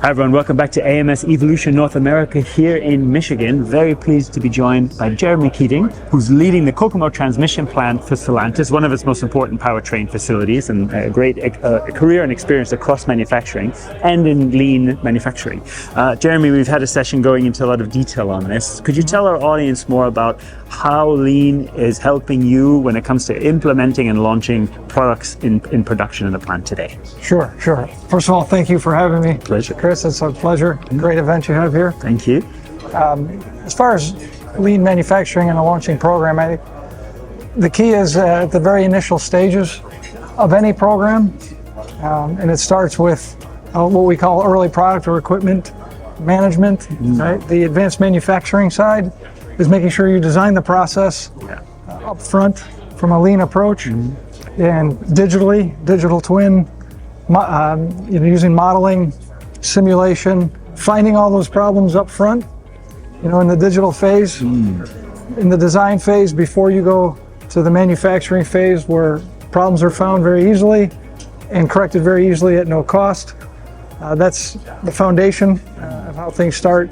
Hi everyone, welcome back to AMS Evolution North America here in Michigan. Very pleased to be joined by Jeremy Keating, who's leading the Kokomo transmission plant for Stellantis, one of its most important powertrain facilities, and a great career and experience across manufacturing and in lean manufacturing. Jeremy, we've had a session going into a lot of detail on this. Could you tell our audience more about how lean is helping you when it comes to implementing and launching products in production in the plant today? Sure. First of all, thank you for having me. Pleasure. Chris, it's a pleasure. Great event you have here. Thank you. As far as lean manufacturing and a launching program, I think the key is at the very initial stages of any program, and it starts with what we call early product or equipment management. Right? The advanced manufacturing side is making sure you design the process up front from a lean approach, and digital twin, using modeling, simulation, finding all those problems up front, in the digital phase, in the design phase before you go to the manufacturing phase where problems are found very easily and corrected very easily at no cost. That's the foundation of how things start.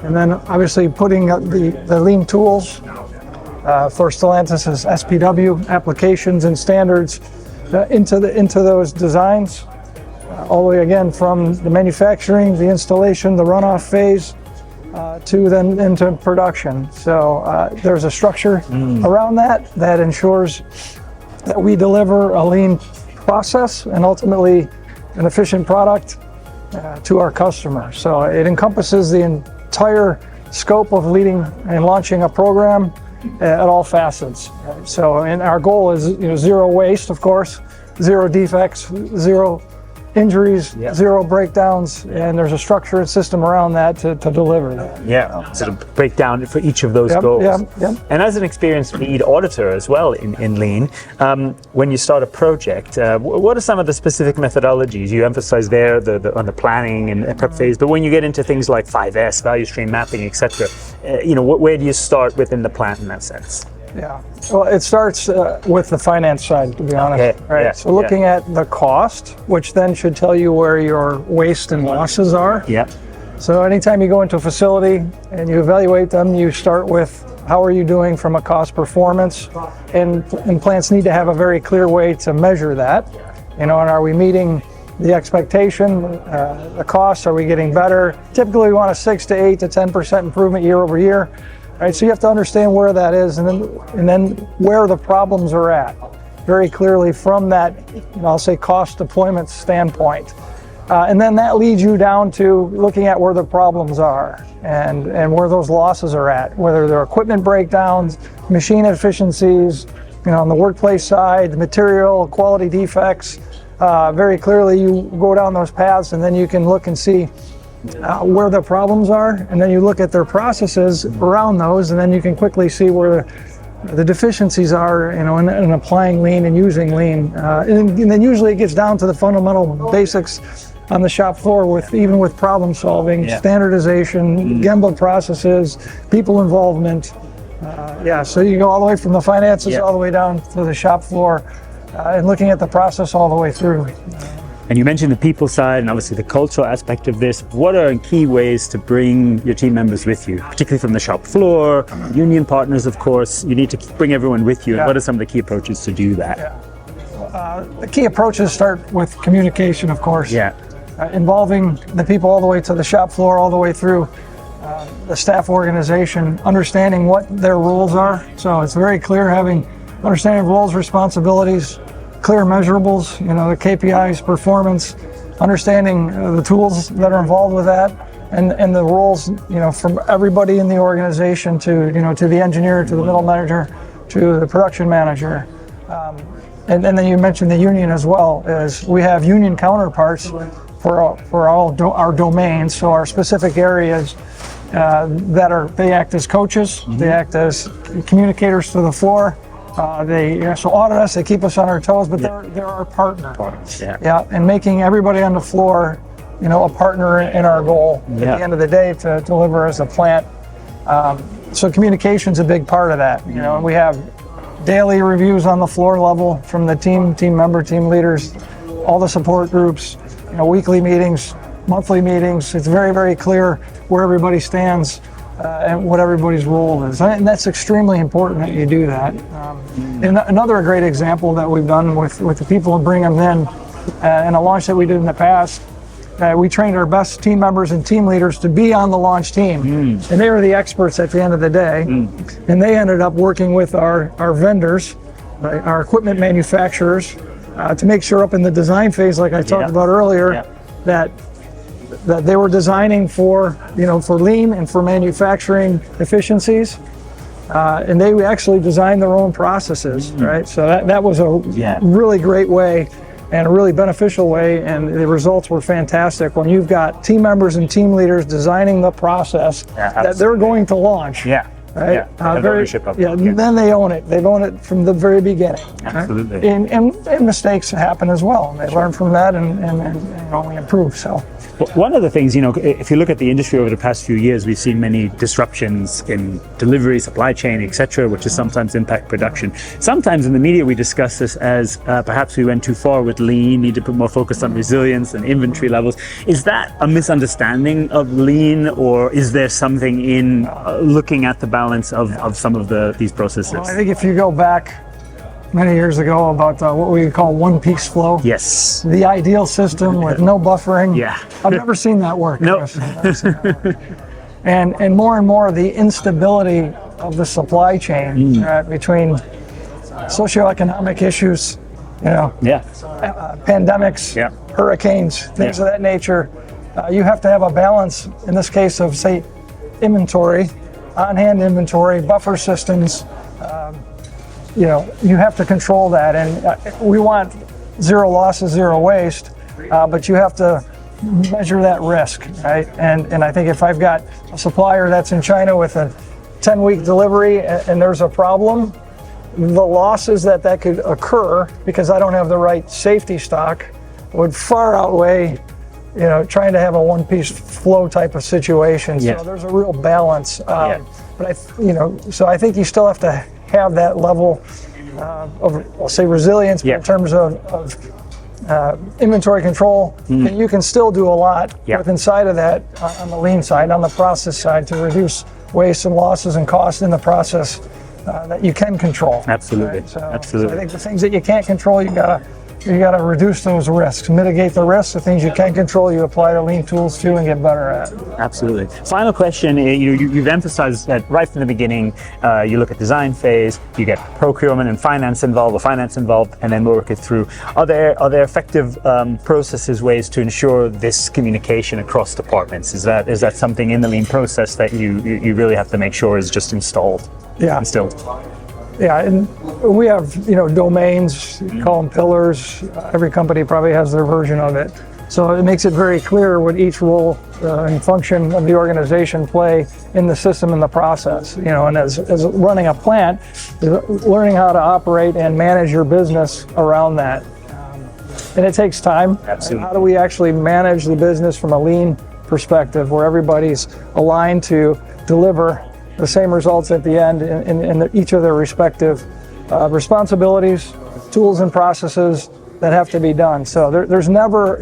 And then obviously putting the lean tools for Stellantis' SPW applications and standards into those designs, all the way again from the manufacturing, the installation, the runoff phase, to then into production. So there's a structure around that ensures that we deliver a lean process and ultimately an efficient product to our customer. So it encompasses the entire scope of leading and launching a program at all facets. So, and our goal is zero waste, of course, zero defects, zero injuries, zero breakdowns, and there's a structure and system around that to deliver that. Yeah, sort of break down for each of those goals. And as an experienced lead auditor as well in Lean, when you start a project, what are some of the specific methodologies you emphasize there on the planning and prep phase? But when you get into things like 5S, value stream mapping, etc., where do you start within the plant in that sense? Yeah, well, it starts with the finance side, to be honest. Okay. Right. Yeah. So looking at the cost, which then should tell you where your waste and losses are. Yeah. So anytime you go into a facility and you evaluate them, you start with how are you doing from a cost performance, and plants need to have a very clear way to measure that. And are we meeting the expectation, the costs? Are we getting better? Typically, we want a 6 to 8 to 10% improvement year over year. Right, so you have to understand where that is, and then where the problems are at, very clearly from that, I'll say cost deployment standpoint, and then that leads you down to looking at where the problems are and where those losses are at, whether they're equipment breakdowns, machine efficiencies, on the workplace side, the material quality defects. Very clearly, you go down those paths, and then you can look and see where the problems are, and then you look at their processes around those, and then you can quickly see where the deficiencies are, in applying lean and using lean. And then usually it gets down to the fundamental basics on the shop floor, even with problem solving, standardization, Gemba processes, people involvement. So you go all the way from the finances all the way down to the shop floor, and looking at the process all the way through. And you mentioned the people side and obviously the cultural aspect of this. What are key ways to bring your team members with you, particularly from the shop floor, union partners, of course? You need to bring everyone with you. And what are some of the key approaches to do that? The key approaches start with communication, of course. Involving the people all the way to the shop floor, all the way through the staff organization, understanding what their roles are. So it's very clear, understanding roles, responsibilities, clear measurables, the KPIs, performance, understanding the tools that are involved with that, and the roles, from everybody in the organization to the engineer, to the middle manager, to the production manager. And then you mentioned the union as well, as we have union counterparts for all our domains, so our specific areas they act as coaches, they act as communicators to the floor. They also audit us, they keep us on our toes, but they're our partner. And making everybody on the floor, a partner in our goal at the end of the day to deliver as a plant. So communication's a big part of that. And we have daily reviews on the floor level from the team member, team leaders, all the support groups, weekly meetings, monthly meetings. It's very, very clear where everybody stands and what everybody's role is. And that's extremely important that you do that. And another great example that we've done with the people and bring them in a launch that we did in the past, we trained our best team members and team leaders to be on the launch team. And they were the experts at the end of the day. And they ended up working with our vendors, our equipment manufacturers, to make sure up in the design phase, like I talked about earlier, that they were designing for lean and for manufacturing efficiencies. And they actually designed their own processes, right? So that was a really great way and a really beneficial way, and the results were fantastic when you've got team members and team leaders designing the process that they're going to launch. Right? Ownership of it. Then they own it. They've owned it from the very beginning. Absolutely. Right? And mistakes happen as well. And they learn from that and only improve. So. One of the things, if you look at the industry over the past few years, we've seen many disruptions in delivery, supply chain, etc., which has sometimes impact production. Sometimes in the media we discuss this as perhaps we went too far with lean, need to put more focus on resilience and inventory levels. Is that a misunderstanding of lean, or is there something in looking at the balance of some of these processes? Well, I think if you go back many years ago about what we call one-piece flow. Yes. The ideal system with no buffering. Yeah. I've never seen that work. No. And more the instability of the supply chain between socioeconomic issues, pandemics, hurricanes, things of that nature. You have to have a balance, in this case of, say, inventory, on-hand inventory, buffer systems. You have to control that, and we want zero losses, zero waste, but you have to measure that risk, right? And I think if I've got a supplier that's in China with a 10-week delivery and there's a problem, the losses that could occur because I don't have the right safety stock would far outweigh trying to have a one-piece flow type of situation. So there's a real balance. But so I think you still have to have that level of, I'll say, resilience, but in terms of inventory control. And you can still do a lot with inside of that on the lean side, on the process side, to reduce waste and losses and costs in the process that you can control. Absolutely. Right? So Absolutely. I think the things that you can't control, you gotta reduce those risks, mitigate the risks. The things you can control, you apply the lean tools to and get better at. Absolutely. Final question, you've emphasized that right from the beginning, you look at design phase, you get procurement and finance involved, and then work it through. Are there effective processes, ways to ensure this communication across departments? Is that something in the lean process that you really have to make sure is just installed? Instilled? Yeah, and we have, domains, you call them pillars. Every company probably has their version of it. So it makes it very clear what each role and function of the organization play in the system and the process. And as running a plant, learning how to operate and manage your business around that. And it takes time. Absolutely. How do we actually manage the business from a lean perspective where everybody's aligned to deliver the same results at the end in each of their respective responsibilities, tools and processes that have to be done. So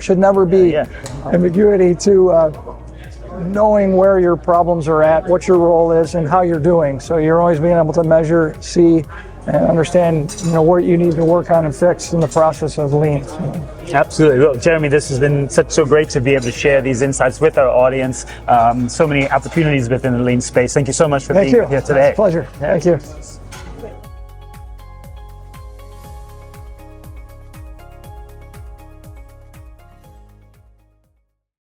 should never be ambiguity to knowing where your problems are at, what your role is, and how you're doing. So you're always being able to measure, see, and understand what you need to work on and fix in the process of lean. Absolutely. Well, Jeremy, this has been so great to be able to share these insights with our audience. So many opportunities within the lean space. Thank you so much for being here today. It's a pleasure. Thank you.